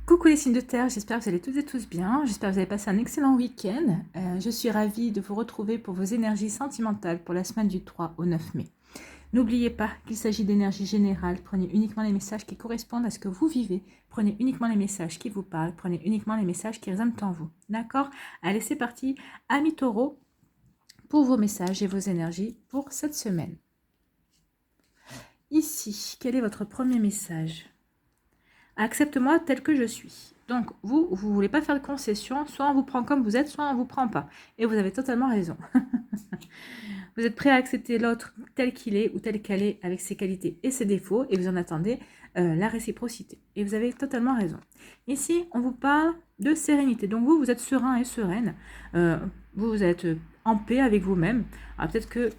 Coucou les signes de terre, j'espère que vous allez toutes et tous bien, j'espère que vous avez passé un excellent week-end. Je suis ravie de vous retrouver pour vos énergies sentimentales pour la semaine du 3 au 9 mai. N'oubliez pas qu'il s'agit d'énergie générale, prenez uniquement les messages qui correspondent à ce que vous vivez, prenez uniquement les messages qui vous parlent, prenez uniquement les messages qui résonnent en vous. D'accord? Allez, c'est parti, amis taureaux, pour vos messages et vos énergies pour cette semaine. Ici, quel est votre premier message ? Accepte-moi tel que je suis. Donc, vous voulez pas faire de concession, soit on vous prend comme vous êtes, soit on vous prend pas. Et vous avez totalement raison. Vous êtes prêt à accepter l'autre tel qu'il est ou tel qu'elle est avec ses qualités et ses défauts et vous en attendez la réciprocité. Et vous avez totalement raison. Ici, on vous parle de sérénité. Donc vous êtes serein et sereine. Vous êtes en paix avec vous-même. Alors peut-être que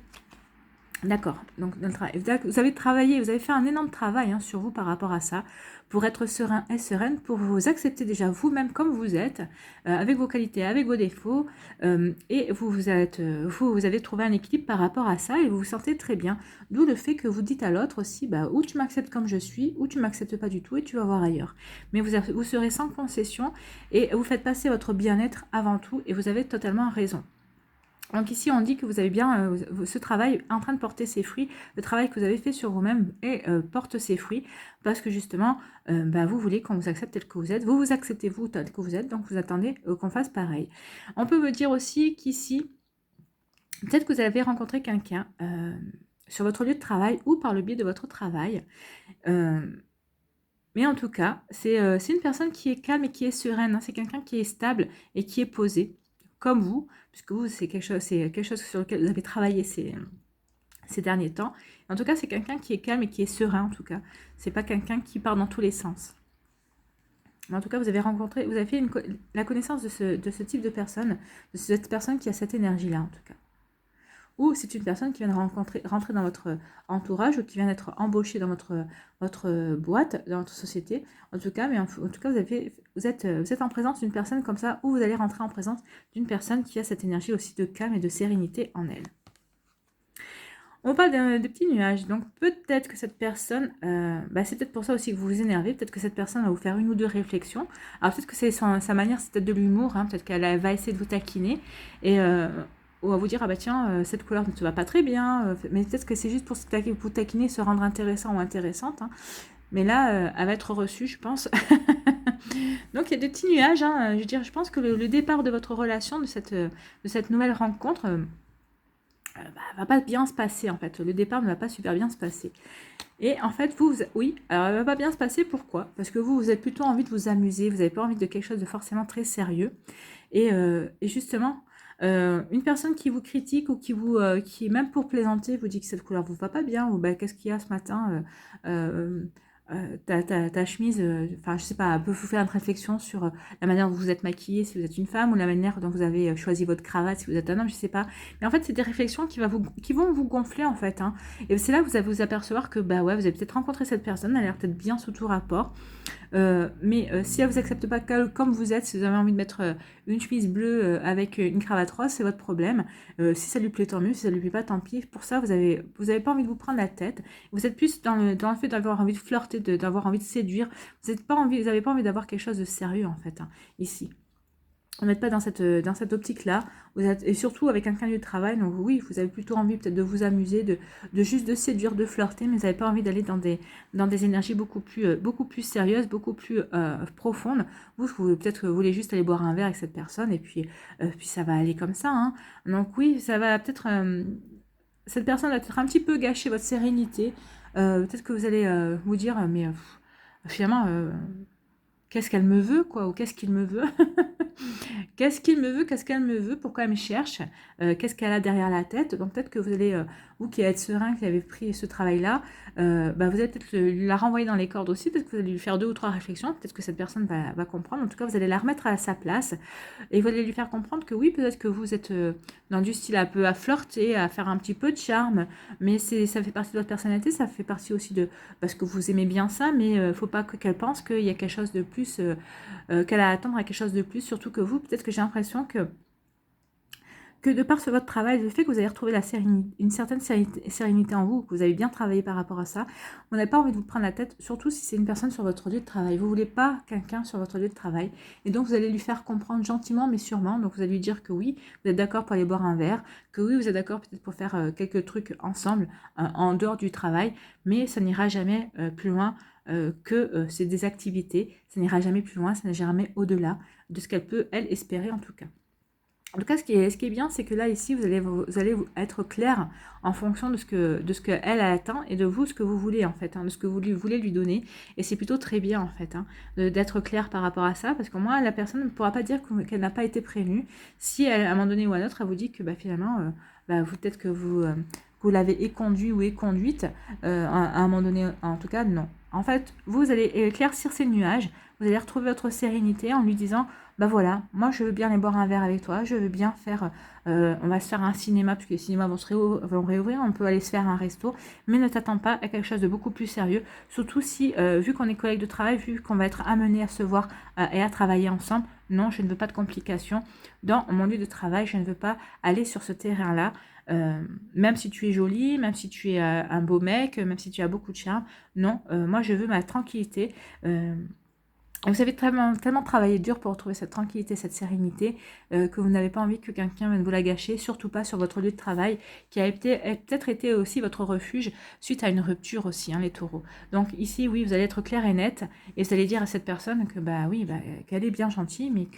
d'accord, donc vous avez travaillé, vous avez fait un énorme travail sur vous par rapport à ça, pour être serein et sereine, pour vous accepter déjà vous-même comme vous êtes, avec vos qualités, avec vos défauts, et vous avez trouvé un équilibre par rapport à ça, et vous vous sentez très bien, d'où le fait que vous dites à l'autre aussi, ou tu m'acceptes comme je suis, ou tu m'acceptes pas du tout, et tu vas voir ailleurs. Mais vous serez sans concession, et vous faites passer votre bien-être avant tout, et vous avez totalement raison. Donc ici, on dit que vous avez bien ce travail en train de porter ses fruits, le travail que vous avez fait sur vous-même porte ses fruits, parce que justement, vous voulez qu'on vous accepte tel que vous êtes, vous vous acceptez vous tel que vous êtes, donc vous attendez qu'on fasse pareil. On peut me dire aussi qu'ici, peut-être que vous avez rencontré quelqu'un sur votre lieu de travail ou par le biais de votre travail, mais en tout cas, c'est une personne qui est calme et qui est sereine, c'est quelqu'un qui est stable et qui est posé, comme vous, puisque vous, c'est quelque chose sur lequel vous avez travaillé ces derniers temps. En tout cas, c'est quelqu'un qui est calme et qui est serein, en tout cas. C'est pas quelqu'un qui part dans tous les sens. Mais en tout cas, vous avez fait la connaissance de ce type de personne, de cette personne qui a cette énergie-là, en tout cas. Ou c'est une personne qui vient de rentrer dans votre entourage ou qui vient d'être embauchée dans votre boîte, dans votre société. En tout cas, vous êtes en présence d'une personne comme ça, ou vous allez rentrer en présence d'une personne qui a cette énergie aussi de calme et de sérénité en elle. On parle de petits nuages, donc peut-être que cette personne, c'est peut-être pour ça aussi que vous vous énervez, peut-être que cette personne va vous faire une ou deux réflexions. Alors peut-être que c'est sa manière, c'est peut-être de l'humour, peut-être qu'elle va essayer de vous taquiner, et ou à vous dire, cette couleur ne te va pas très bien, mais peut-être que c'est juste pour vous taquiner, se rendre intéressant ou intéressante. Mais là, elle va être reçue, je pense. Donc il y a des petits nuages, je pense que le départ de votre relation, de cette nouvelle rencontre, va pas bien se passer en fait. Le départ ne va pas super bien se passer. Et en fait, alors elle va pas bien se passer, pourquoi ? Parce que vous avez plutôt envie de vous amuser, vous n'avez pas envie de quelque chose de forcément très sérieux. Et justement, une personne qui vous critique ou qui même pour plaisanter vous dit que cette couleur vous va pas bien, ou qu'est-ce qu'il y a ce matin, ta chemise, je sais pas, peut vous faire une réflexion sur la manière dont vous êtes maquillée si vous êtes une femme, ou la manière dont vous avez choisi votre cravate si vous êtes un homme, je sais pas. Mais en fait, c'est des réflexions qui vont vous gonfler en fait. Et c'est là que vous allez vous apercevoir que vous avez peut-être rencontré cette personne, elle a l'air peut-être bien sous tout rapport. Mais si elle vous accepte pas comme vous êtes, si vous avez envie de mettre une chemise bleue avec une cravate rose, c'est votre problème. Si ça lui plaît, tant mieux. Si ça lui plaît pas, tant pis. Pour ça, vous avez pas envie de vous prendre la tête. Vous êtes plus dans le fait d'avoir envie de flirter, d'avoir envie de séduire. Vous n'avez pas envie d'avoir quelque chose de sérieux en fait ici. Vous n'êtes pas dans cette optique-là, et surtout avec quelqu'un du travail, donc oui, vous avez plutôt envie peut-être de vous amuser, de juste de séduire, de flirter, mais vous n'avez pas envie d'aller dans des énergies beaucoup plus sérieuses, beaucoup plus profondes. Vous peut-être que vous voulez juste aller boire un verre avec cette personne, et puis ça va aller comme ça. Donc oui, ça va peut-être... cette personne va peut-être un petit peu gâcher votre sérénité. Peut-être que vous allez vous dire, mais finalement... qu'est-ce qu'elle me veut, quoi, ou qu'est-ce qu'il me veut? Qu'est-ce qu'il me veut? Qu'est-ce qu'elle me veut? Pourquoi elle me cherche? Qu'est-ce qu'elle a derrière la tête? Donc peut-être que vous allez, vous qui êtes serein, qui avez pris ce travail-là, vous allez peut-être la renvoyer dans les cordes aussi, peut-être que vous allez lui faire 2 ou 3 réflexions, peut-être que cette personne va comprendre. En tout cas, vous allez la remettre à sa place, et vous allez lui faire comprendre que oui, peut-être que vous êtes dans du style un peu à flirter, à faire un petit peu de charme, mais ça fait partie de votre personnalité, ça fait partie aussi de... parce que vous aimez bien ça, mais faut pas qu'elle pense qu'il y a quelque chose de plus, qu'elle a à attendre à quelque chose de plus, surtout que vous, peut-être que j'ai l'impression que que de par votre travail, le fait que vous avez retrouvé une certaine sérénité en vous, que vous avez bien travaillé par rapport à ça, vous n'avez pas envie de vous prendre la tête, surtout si c'est une personne sur votre lieu de travail. Vous ne voulez pas quelqu'un sur votre lieu de travail. Et donc, vous allez lui faire comprendre gentiment, mais sûrement. Donc, vous allez lui dire que oui, vous êtes d'accord pour aller boire un verre, que oui, vous êtes d'accord peut-être pour faire quelques trucs ensemble, en dehors du travail, mais ça n'ira jamais plus loin que c'est des activités. Ça n'ira jamais plus loin, ça n'ira jamais au-delà de ce qu'elle peut, elle, espérer en tout cas. En tout cas, ce qui est bien, c'est que là, ici, vous allez être clair en fonction de ce qu'elle a atteint et de vous, ce que vous voulez, en fait, hein, de ce que vous voulez lui donner. Et c'est plutôt très bien, en fait, hein, d'être clair par rapport à ça, parce qu'au moins, la personne ne pourra pas dire qu'elle n'a pas été prévenue. Si, à un moment donné ou à un autre, elle vous dit que finalement, peut-être que vous l'avez éconduit ou éconduite, à un moment donné, en tout cas, non. En fait, vous allez éclaircir ces nuages, vous allez retrouver votre sérénité en lui disant... voilà, moi je veux bien aller boire un verre avec toi, je veux bien faire, on va se faire un cinéma, puisque les cinémas vont réouvrir, on peut aller se faire un resto, mais ne t'attends pas à quelque chose de beaucoup plus sérieux, surtout si, vu qu'on est collègues de travail, vu qu'on va être amené à se voir et à travailler ensemble, non, je ne veux pas de complications dans mon lieu de travail, je ne veux pas aller sur ce terrain-là, même si tu es jolie, même si tu es un beau mec, même si tu as beaucoup de charme, non, moi je veux ma tranquillité, vous avez tellement travaillé dur pour retrouver cette tranquillité, cette sérénité, que vous n'avez pas envie que quelqu'un vienne vous la gâcher, surtout pas sur votre lieu de travail, qui a peut-être été aussi votre refuge suite à une rupture aussi, hein, les taureaux. Donc ici, oui, vous allez être clair et net, et vous allez dire à cette personne que, qu'elle est bien gentille, mais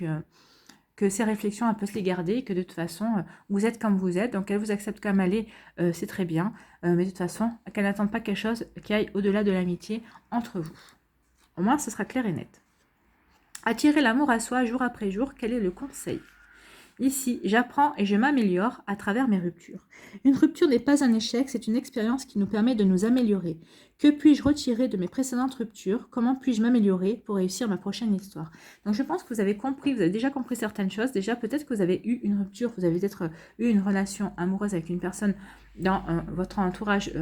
que ses réflexions, elle peut se les garder, que de toute façon, vous êtes comme vous êtes, donc elle vous accepte comme elle est, c'est très bien, mais de toute façon, qu'elle n'attende pas quelque chose qui aille au-delà de l'amitié entre vous. Au moins, ce sera clair et net. Attirer l'amour à soi jour après jour, quel est le conseil? Ici, j'apprends et je m'améliore à travers mes ruptures. Une rupture n'est pas un échec, c'est une expérience qui nous permet de nous améliorer. Que puis-je retirer de mes précédentes ruptures? Comment puis-je m'améliorer pour réussir ma prochaine histoire? Donc je pense que vous avez compris, vous avez déjà compris certaines choses. Déjà, peut-être que vous avez eu une rupture, vous avez peut-être eu une relation amoureuse avec une personne dans votre entourage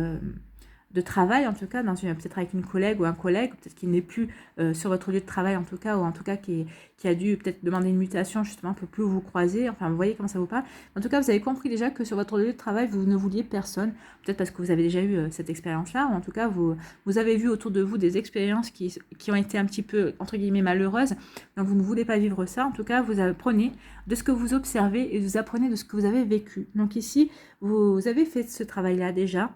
de travail, en tout cas, peut-être avec une collègue ou un collègue, peut-être qu'il n'est plus sur votre lieu de travail, en tout cas, ou en tout cas qui a dû peut-être demander une mutation, justement, pour plus vous croiser, enfin, vous voyez comment ça vous parle. En tout cas, vous avez compris déjà que sur votre lieu de travail, vous ne vouliez personne, peut-être parce que vous avez déjà eu cette expérience-là, ou en tout cas, vous avez vu autour de vous des expériences qui ont été un petit peu, entre guillemets, malheureuses, donc vous ne voulez pas vivre ça. En tout cas, vous apprenez de ce que vous observez et vous apprenez de ce que vous avez vécu. Donc ici, vous avez fait ce travail-là déjà,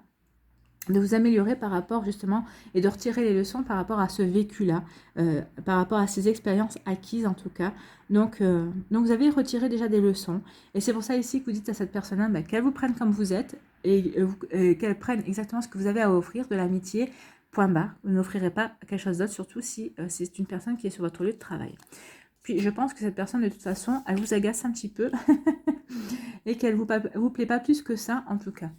de vous améliorer par rapport justement et de retirer les leçons par rapport à ce vécu-là, par rapport à ces expériences acquises en tout cas. Donc vous avez retiré déjà des leçons et c'est pour ça ici que vous dites à cette personne-là qu'elle vous prenne comme vous êtes et qu'elle prenne exactement ce que vous avez à offrir, de l'amitié, point barre. Vous n'offrirez pas quelque chose d'autre, surtout si c'est une personne qui est sur votre lieu de travail. Puis je pense que cette personne de toute façon, elle vous agace un petit peu et qu'elle vous plaît pas plus que ça en tout cas.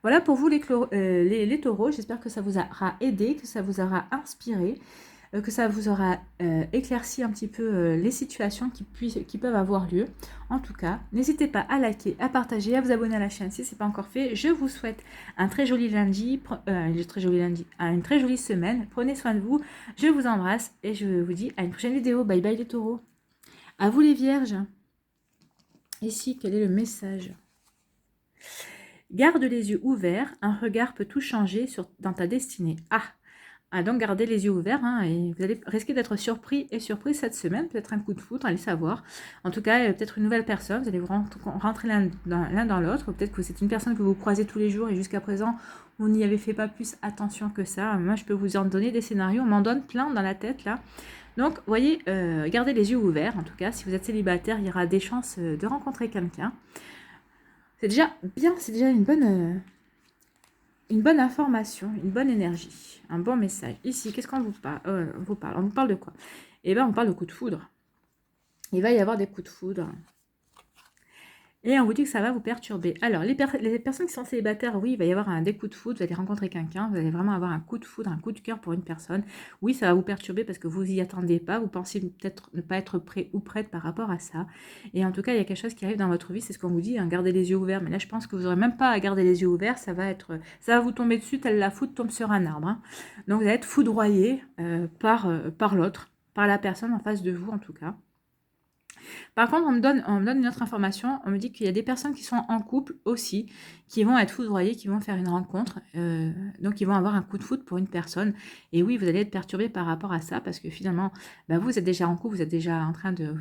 Voilà pour vous les taureaux, j'espère que ça vous aura aidé, que ça vous aura inspiré, que ça vous aura éclairci un petit peu les situations qui peuvent avoir lieu. En tout cas, n'hésitez pas à liker, à partager, à vous abonner à la chaîne si ce n'est pas encore fait. Je vous souhaite un très joli lundi, une très jolie semaine. Prenez soin de vous, je vous embrasse et je vous dis à une prochaine vidéo. Bye bye les taureaux. À vous les vierges. Ici, quel est le message ? Garde les yeux ouverts, un regard peut tout changer dans ta destinée. Donc gardez les yeux ouverts et vous allez risquer d'être surpris et surprise cette semaine, peut-être un coup de foudre, allez savoir. En tout cas, peut-être une nouvelle personne, vous allez vous rentrer l'un dans l'autre, peut-être que c'est une personne que vous croisez tous les jours et jusqu'à présent, vous n'y avez fait pas plus attention que ça. Moi, je peux vous en donner des scénarios, on m'en donne plein dans la tête là. Donc, vous voyez, gardez les yeux ouverts, en tout cas, si vous êtes célibataire, il y aura des chances de rencontrer quelqu'un. C'est déjà bien, c'est déjà une bonne information, une bonne énergie, un bon message. Ici, qu'est-ce qu'on vous parle On vous parle de quoi? Eh bien, on parle de coups de foudre. Il va y avoir des coups de foudre. Et on vous dit que ça va vous perturber. Alors, les personnes qui sont célibataires, oui, il va y avoir des coups de foudre, vous allez rencontrer quelqu'un, vous allez vraiment avoir un coup de foudre, un coup de cœur pour une personne. Oui, ça va vous perturber parce que vous n'y attendez pas, vous pensez peut-être ne pas être prêt ou prête par rapport à ça. Et en tout cas, il y a quelque chose qui arrive dans votre vie, c'est ce qu'on vous dit, gardez les yeux ouverts. Mais là, je pense que vous n'aurez même pas à garder les yeux ouverts, ça va vous tomber dessus, telle la foudre tombe sur un arbre. Donc, vous allez être foudroyé par l'autre, par la personne en face de vous en tout cas. Par contre, on me donne une autre information. On me dit qu'il y a des personnes qui sont en couple aussi, qui vont être foudroyées, qui vont faire une rencontre. Donc, ils vont avoir un coup de foudre pour une personne. Et oui, vous allez être perturbé par rapport à ça parce que finalement, bah, vous êtes déjà en couple, vous êtes déjà en train de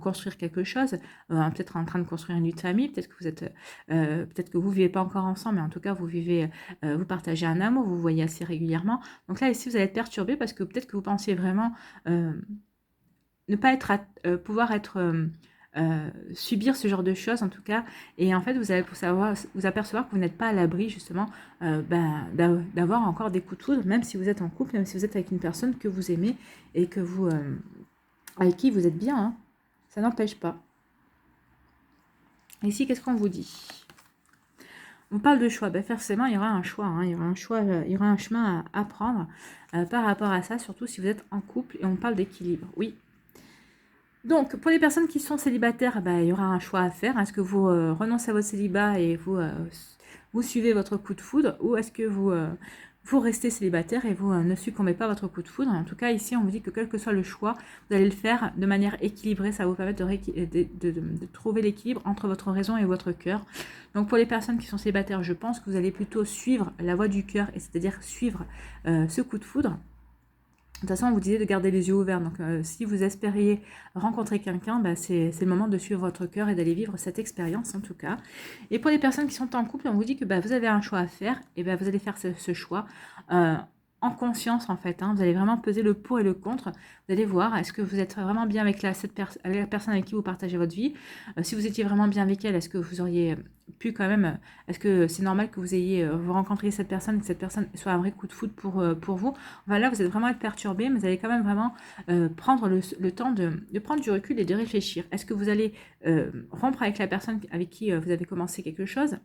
construire quelque chose, peut-être en train de construire une vie de famille, peut-être que vous êtes, peut-être que vous vivez pas encore ensemble, mais en tout cas, vous vivez, vous partagez un amour, vous vous voyez assez régulièrement. Donc là, ici, vous allez être perturbé parce que peut-être que vous pensiez vraiment ne pas être pouvoir être subir ce genre de choses en tout cas, et en fait vous allez pour savoir vous apercevoir que vous n'êtes pas à l'abri justement d'avoir encore des coups de foudre, même si vous êtes en couple, même si vous êtes avec une personne que vous aimez et que vous avec qui vous êtes bien, hein. Ça n'empêche pas. Ici, qu'est-ce qu'on vous dit? On parle de choix, ben forcément il y aura un choix, hein. Il y aura un choix, il y aura un chemin à prendre par rapport à ça, surtout si vous êtes en couple, et on parle d'équilibre, oui. Donc, pour les personnes qui sont célibataires, bah, il y aura un choix à faire. Est-ce que vous renoncez à votre célibat et vous suivez votre coup de foudre, ou est-ce que vous restez célibataire et vous ne succombez pas à votre coup de foudre? En tout cas, ici, on vous dit que quel que soit le choix, vous allez le faire de manière équilibrée. Ça va vous permettre de trouver l'équilibre entre votre raison et votre cœur. Donc, pour les personnes qui sont célibataires, je pense que vous allez plutôt suivre la voie du cœur, c'est-à-dire suivre ce coup de foudre. De toute façon, on vous disait de garder les yeux ouverts. Donc, si vous espériez rencontrer quelqu'un, bah, c'est le moment de suivre votre cœur et d'aller vivre cette expérience, en tout cas. Et pour les personnes qui sont en couple, on vous dit que bah, vous avez un choix à faire. Et bah, vous allez faire ce choix en conscience, en fait. Hein. Vous allez vraiment peser le pour et le contre. Vous allez voir, est-ce que vous êtes vraiment bien avec la personne avec qui vous partagez votre vie? Si vous étiez vraiment bien avec elle, est-ce que vous auriez pu quand même... Est-ce que c'est normal que vous ayez vous rencontriez cette personne, que cette personne soit un vrai coup de foudre pour vous? Enfin, là, vous allez vraiment être perturbé, mais vous allez quand même vraiment prendre le temps de prendre du recul et de réfléchir. Est-ce que vous allez rompre avec la personne avec qui vous avez commencé quelque chose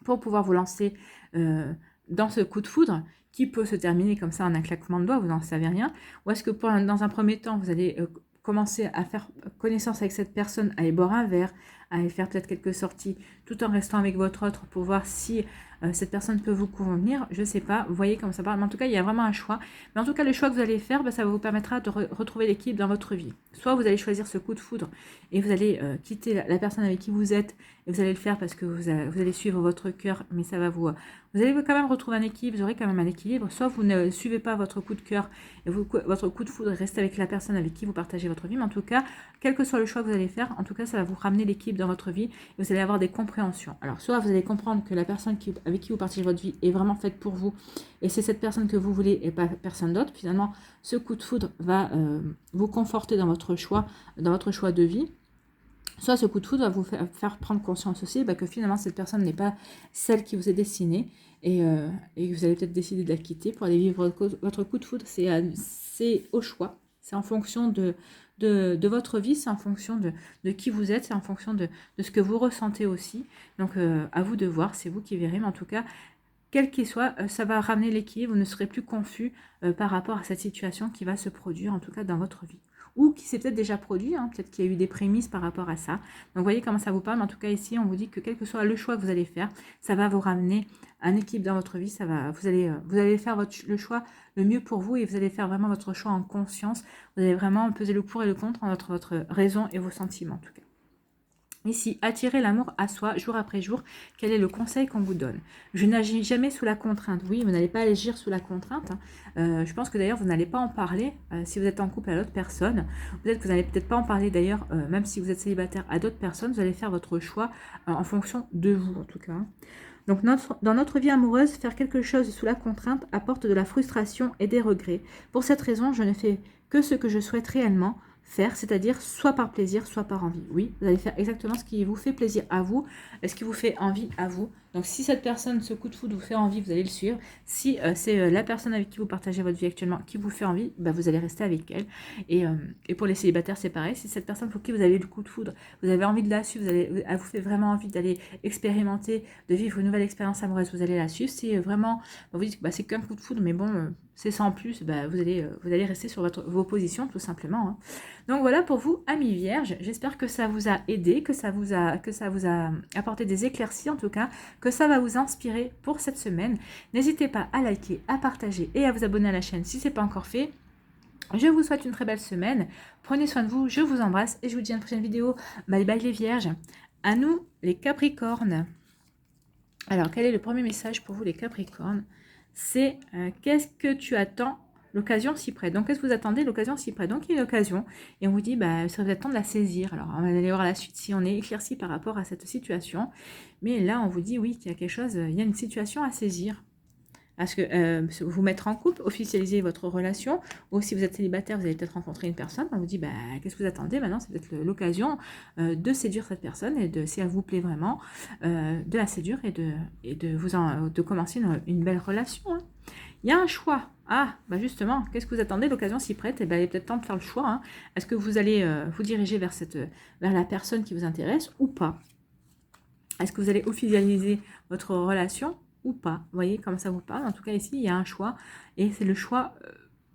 pour pouvoir vous lancer dans ce coup de foudre qui peut se terminer comme ça en un claquement de doigts, vous n'en savez rien? Ou est-ce que dans un premier temps, vous allez commencer à faire connaissance avec cette personne, à aller boire un verre, à aller faire peut-être quelques sorties, tout en restant avec votre autre pour voir si cette personne peut vous convenir? Je ne sais pas, vous voyez comme ça parle, mais en tout cas, il y a vraiment un choix. Mais en tout cas, le choix que vous allez faire, bah, ça vous permettra de retrouver l'équilibre dans votre vie. Soit vous allez choisir ce coup de foudre et vous allez quitter la personne avec qui vous êtes, et vous allez le faire parce que vous allez suivre votre cœur, mais ça va vous allez quand même retrouver un équilibre, vous aurez quand même un équilibre. Soit vous ne suivez pas votre coup de cœur et votre coup de foudre reste avec la personne avec qui vous partagez votre vie, mais en tout cas, quel que soit le choix que vous allez faire, en tout cas, ça va vous ramener l'équilibre dans votre vie et vous allez avoir des compréhensions. Alors, soit vous allez comprendre que la personne avec qui vous partagez votre vie est vraiment faite pour vous et c'est cette personne que vous voulez et pas personne d'autre. Finalement, ce coup de foudre va vous conforter dans votre choix de vie. Soit ce coup de foudre va vous faire prendre conscience aussi que finalement cette personne n'est pas celle qui vous est destinée et que vous allez peut-être décider de la quitter pour aller vivre votre coup de foudre. C'est au choix, c'est en fonction de votre vie, c'est en fonction de qui vous êtes, c'est en fonction de ce que vous ressentez aussi. Donc à vous de voir, c'est vous qui verrez, mais en tout cas, quel qu'il soit, ça va ramener l'équilibre, vous ne serez plus confus par rapport à cette situation qui va se produire, en tout cas dans votre vie. Ou qui s'est peut-être déjà produit, hein, peut-être qu'il y a eu des prémices par rapport à ça. Donc vous voyez comment ça vous parle, mais en tout cas ici, on vous dit que quel que soit le choix que vous allez faire, ça va vous ramener un équilibre dans votre vie, vous allez faire le choix le mieux pour vous et vous allez faire vraiment votre choix en conscience. Vous allez vraiment peser le pour et le contre entre votre raison et vos sentiments en tout cas. Ici, attirer l'amour à soi jour après jour, quel est le conseil qu'on vous donne? Je n'agis jamais sous la contrainte. Oui, vous n'allez pas agir sous la contrainte. Je pense que d'ailleurs, vous n'allez pas en parler si vous êtes en couple à l'autre personne. Peut-être que vous n'allez peut-être pas en parler d'ailleurs, même si vous êtes célibataire à d'autres personnes. Vous allez faire votre choix en fonction de vous en tout cas. Donc dans notre vie amoureuse, faire quelque chose sous la contrainte apporte de la frustration et des regrets. Pour cette raison, je ne fais que ce que je souhaite réellement faire, c'est-à-dire soit par plaisir, soit par envie. Oui, vous allez faire exactement ce qui vous fait plaisir à vous, ce qui vous fait envie à vous. Donc si cette personne, ce coup de foudre vous fait envie, vous allez le suivre. Si c'est la personne avec qui vous partagez votre vie actuellement qui vous fait envie, vous allez rester avec elle. Et pour les célibataires, c'est pareil. Si cette personne pour qui vous avez le coup de foudre, vous avez envie de la suivre, elle vous fait vraiment envie d'aller expérimenter, de vivre une nouvelle expérience amoureuse, vous allez la suivre. Si vraiment, vous dites que c'est qu'un coup de foudre, mais bon, c'est sans plus, vous allez rester sur vos positions tout simplement. Hein. Donc voilà pour vous, amis vierges. J'espère que ça vous a aidé, que ça vous a apporté des éclaircies en tout cas, que ça va vous inspirer pour cette semaine. N'hésitez pas à liker, à partager et à vous abonner à la chaîne si ce n'est pas encore fait. Je vous souhaite une très belle semaine. Prenez soin de vous. Je vous embrasse et je vous dis à une prochaine vidéo. Bye bye les vierges. À nous les capricornes. Alors, quel est le premier message pour vous les capricornes? C'est qu'est-ce que tu attends? L'occasion s'y prête. Donc, qu'est-ce que vous attendez? L'occasion s'y prête. Donc, il y a une occasion. Et on vous dit, bah, ça va être temps de la saisir. Alors, on va aller voir la suite si on est éclairci par rapport à cette situation. Mais là, on vous dit, oui, qu'il y a quelque chose, il y a une situation à saisir. Parce que vous mettre en couple, officialiser votre relation, ou si vous êtes célibataire, vous allez peut-être rencontrer une personne, on vous dit, bah, qu'est-ce que vous attendez maintenant? C'est peut-être l'occasion de séduire cette personne, et de, si elle vous plaît vraiment, de la séduire et de commencer une belle relation. Hein. Il y a un choix. Ah, bah justement, qu'est-ce que vous attendez? L'occasion s'y prête, et ben, il est peut-être temps de faire le choix. Hein. Est-ce que vous allez vous diriger vers la personne qui vous intéresse ou pas? Est-ce que vous allez officialiser votre relation ou pas? Vous voyez comment ça vous parle? En tout cas, ici, il y a un choix. Et c'est le choix,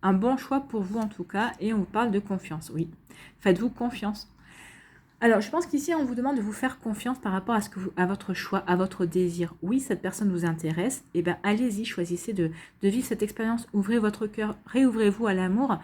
un bon choix pour vous en tout cas. Et on vous parle de confiance. Oui, faites-vous confiance. Alors, je pense qu'ici, on vous demande de vous faire confiance par rapport à votre choix, à votre désir. Oui, cette personne vous intéresse. Eh bien, allez-y, choisissez de vivre cette expérience. Ouvrez votre cœur, réouvrez-vous à l'amour.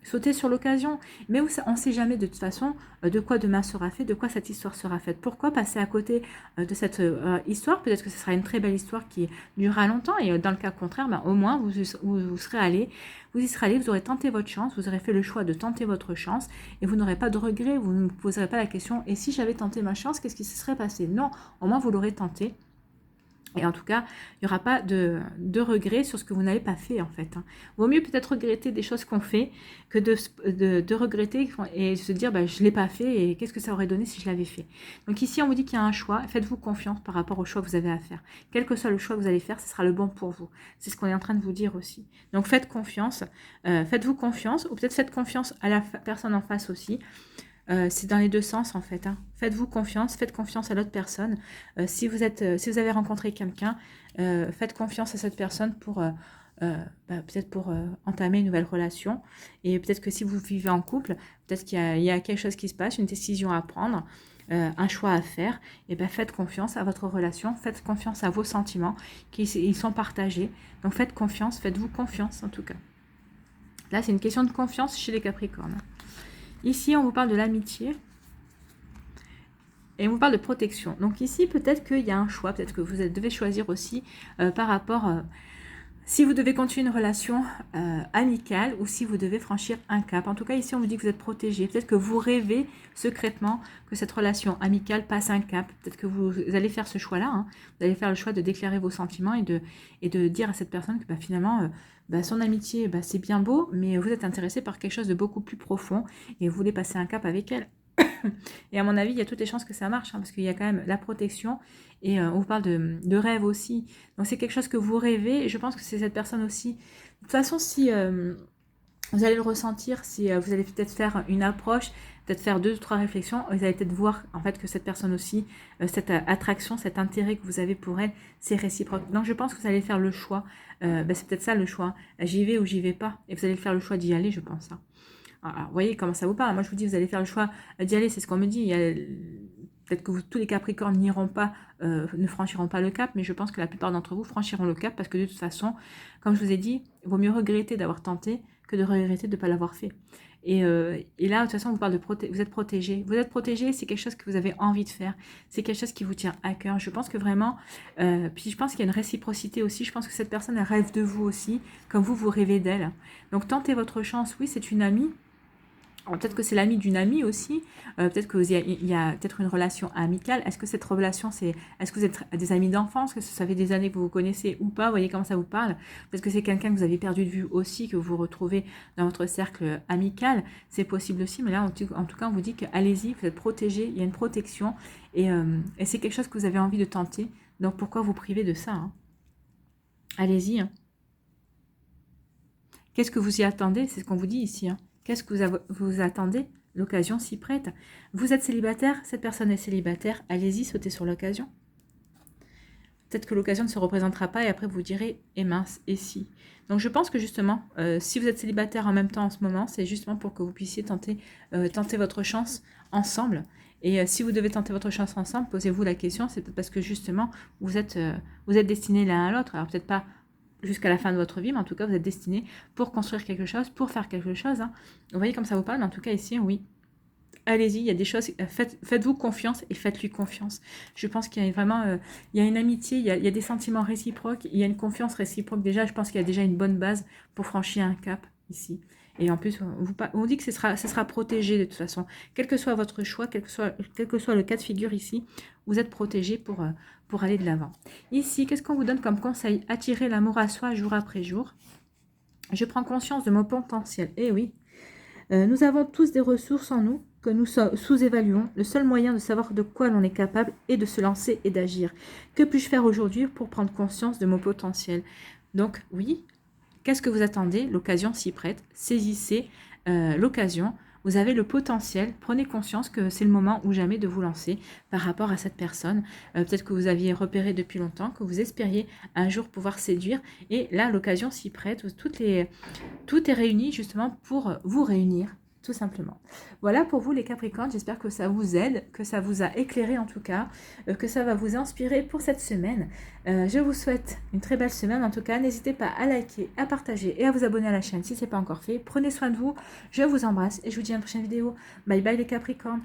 Sautez sur l'occasion. Mais on ne sait jamais de toute façon de quoi demain sera fait, de quoi cette histoire sera faite. Pourquoi passer à côté de cette histoire? Peut-être que ce sera une très belle histoire qui durera longtemps. Et dans le cas contraire, ben, au moins, vous serez allé. Vous y serez allé, vous aurez tenté votre chance, vous aurez fait le choix de tenter votre chance et vous n'aurez pas de regrets, vous ne vous poserez pas la question « et si j'avais tenté ma chance, qu'est-ce qui se serait passé ?» Non, au moins vous l'aurez tenté. Et en tout cas, il n'y aura pas de regrets sur ce que vous n'avez pas fait, en fait. Hein. Vaut mieux peut-être regretter des choses qu'on fait que de regretter et se dire bah, « je ne l'ai pas fait et qu'est-ce que ça aurait donné si je l'avais fait ?» Donc ici, on vous dit qu'il y a un choix. Faites-vous confiance par rapport au choix que vous avez à faire. Quel que soit le choix que vous allez faire, ce sera le bon pour vous. C'est ce qu'on est en train de vous dire aussi. Donc faites confiance. Faites-vous confiance ou peut-être faites confiance à la personne en face aussi. C'est dans les deux sens en fait. Hein. Faites-vous confiance, faites confiance à l'autre personne. Si vous avez rencontré quelqu'un, faites confiance à cette personne pour peut-être pour entamer une nouvelle relation. Et peut-être que si vous vivez en couple, peut-être qu'il y a quelque chose qui se passe, une décision à prendre, un choix à faire. Et ben faites confiance à votre relation, faites confiance à vos sentiments, ils sont partagés. Donc faites confiance, faites-vous confiance en tout cas. Là, c'est une question de confiance chez les Capricornes. Ici, on vous parle de l'amitié et on vous parle de protection. Donc ici, peut-être qu'il y a un choix, peut-être que vous devez choisir aussi par rapport si vous devez continuer une relation amicale ou si vous devez franchir un cap. En tout cas, ici, on vous dit que vous êtes protégé. Peut-être que vous rêvez secrètement que cette relation amicale passe un cap. Peut-être que vous allez faire ce choix-là. Hein. Vous allez faire le choix de déclarer vos sentiments et de dire à cette personne que finalement, son amitié, c'est bien beau, mais vous êtes intéressé par quelque chose de beaucoup plus profond et vous voulez passer un cap avec elle. Et à mon avis, il y a toutes les chances que ça marche, hein, parce qu'il y a quand même la protection et on vous parle de rêve aussi. Donc c'est quelque chose que vous rêvez et je pense que c'est cette personne aussi. De toute façon, si vous allez le ressentir, si vous allez peut-être faire une approche, peut-être faire 2 ou 3 réflexions, vous allez peut-être voir en fait que cette personne aussi, cette attraction, cet intérêt que vous avez pour elle, c'est réciproque. Donc je pense que vous allez faire le choix, c'est peut-être ça le choix, j'y vais ou j'y vais pas, et vous allez faire le choix d'y aller, je pense. Hein. Alors, vous voyez comment ça vous parle. Moi, je vous dis, vous allez faire le choix d'y aller, c'est ce qu'on me dit. Peut-être que tous les Capricornes n'iront pas, ne franchiront pas le cap, mais je pense que la plupart d'entre vous franchiront le cap parce que de toute façon, comme je vous ai dit, il vaut mieux regretter d'avoir tenté que de regretter de ne pas l'avoir fait. Et là, de toute façon, on vous parle vous êtes protégé. Vous êtes protégé, c'est quelque chose que vous avez envie de faire. C'est quelque chose qui vous tient à cœur. Je pense que vraiment, puis je pense qu'il y a une réciprocité aussi. Je pense que cette personne, elle rêve de vous aussi, comme vous rêvez d'elle. Donc, tentez votre chance. Oui, c'est une amie. Peut-être que c'est l'ami d'une amie aussi, peut-être qu'il y a peut-être une relation amicale. Est-ce que cette relation, est-ce que vous êtes des amis d'enfance, que ça fait des années que vous vous connaissez ou pas, vous voyez comment ça vous parle? Peut-être que c'est quelqu'un que vous avez perdu de vue aussi, que vous vous retrouvez dans votre cercle amical, c'est possible aussi, mais là, en tout cas, on vous dit que allez-y, vous êtes protégés, il y a une protection, et c'est quelque chose que vous avez envie de tenter, donc pourquoi vous priver de ça, hein? Allez-y. Hein. Qu'est-ce que vous y attendez? C'est ce qu'on vous dit ici, hein. Qu'est-ce que vous attendez? L'occasion s'y prête. Vous êtes célibataire, cette personne est célibataire, allez-y, sautez sur l'occasion. Peut-être que l'occasion ne se représentera pas et après vous direz, eh mince, et si. Donc je pense que justement, si vous êtes célibataire en même temps en ce moment, c'est justement pour que vous puissiez tenter votre chance ensemble. Et si vous devez tenter votre chance ensemble, posez-vous la question, c'est peut-être parce que justement, vous êtes destinés l'un à l'autre. Alors peut-être pas jusqu'à la fin de votre vie, mais en tout cas, vous êtes destiné pour construire quelque chose, pour faire quelque chose. Hein. Vous voyez comme ça vous parle, mais en tout cas, ici, oui. Allez-y, il y a des choses, faites-vous confiance et faites-lui confiance. Je pense qu'il y a vraiment, il y a une amitié, il y a des sentiments réciproques, il y a une confiance réciproque déjà. Je pense qu'il y a déjà une bonne base pour franchir un cap ici. Et en plus, on dit que ce sera protégé de toute façon. Quel que soit votre choix, quel que soit le cas de figure ici, vous êtes protégé pour aller de l'avant. Ici, qu'est-ce qu'on vous donne comme conseil? Attirer l'amour à soi jour après jour. Je prends conscience de mon potentiel. Eh oui, nous avons tous des ressources en nous que nous sous-évaluons. Le seul moyen de savoir de quoi l'on est capable est de se lancer et d'agir. Que puis-je faire aujourd'hui pour prendre conscience de mon potentiel? Donc oui, qu'est-ce que vous attendez? L'occasion s'y prête. Saisissez l'occasion. Vous avez le potentiel. Prenez conscience que c'est le moment ou jamais de vous lancer par rapport à cette personne. Peut-être que vous aviez repéré depuis longtemps, que vous espériez un jour pouvoir séduire. Et là, l'occasion s'y prête. Tout est réuni justement pour vous réunir, tout simplement. Voilà pour vous les Capricornes, j'espère que ça vous aide, que ça vous a éclairé en tout cas, que ça va vous inspirer pour cette semaine. Je vous souhaite une très belle semaine en tout cas, n'hésitez pas à liker, à partager et à vous abonner à la chaîne si ce n'est pas encore fait. Prenez soin de vous, je vous embrasse et je vous dis à une prochaine vidéo. Bye bye les Capricornes.